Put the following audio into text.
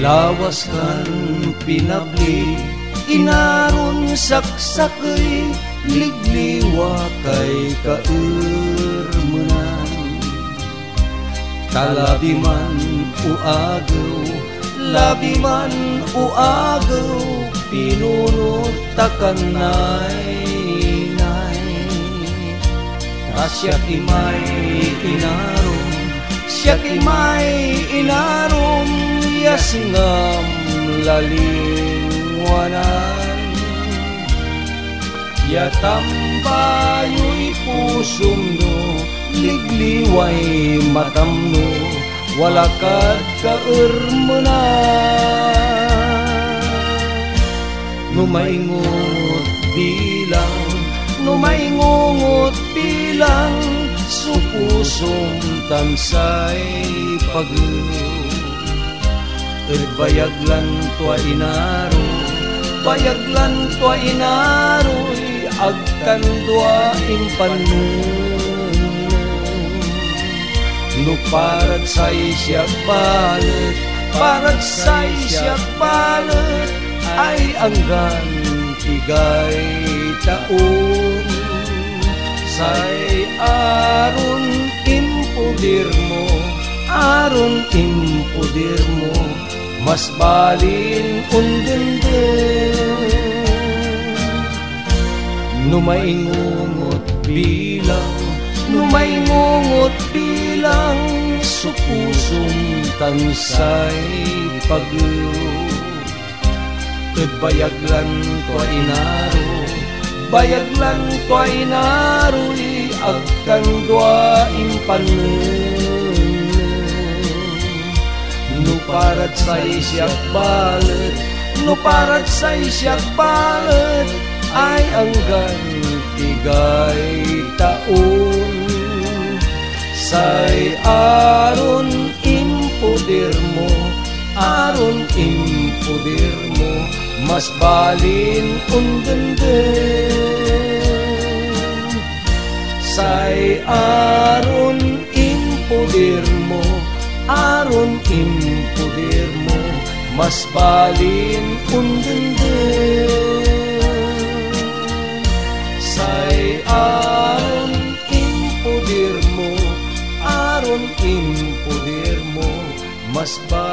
Lawas kan pinabli, inaron saksakay, ligliwa kay kaurmanan. Kalabi man uagaw, labi man uagaw, pinunot takanay nay. Asya imay inaron, siya imay inaron, yasingam lalingwanan. Yatambayo'y pusum no, ligliway matamno, walakad kaurmanan. Numaingot bilang, numaingot bilang, supusong tansay pagyo. Bayaglan tua inaro, bayaglan tua inaro'y agkan tua impanun. No parat say siya balet, parat say siya balet, ay anggan tigay taon. Say aron impudir mo, aron impudir mo, mas balin undenden. Numaingungot bilang, numaingungot bilang, supusong tansay pagyo. Bayaglan ko inaro, bayaglan ko inaro'y agkan dua impanen. No parat say siyak balet, no parat say siyak balet, ay anggan tigay taon. Say aron impudir mo, aron impudir mo, mas balin undenden. Say aron impudir mo, aron impudir mo, mas balin undenden. Say aron impudir mo, aron impudir mo, mas balin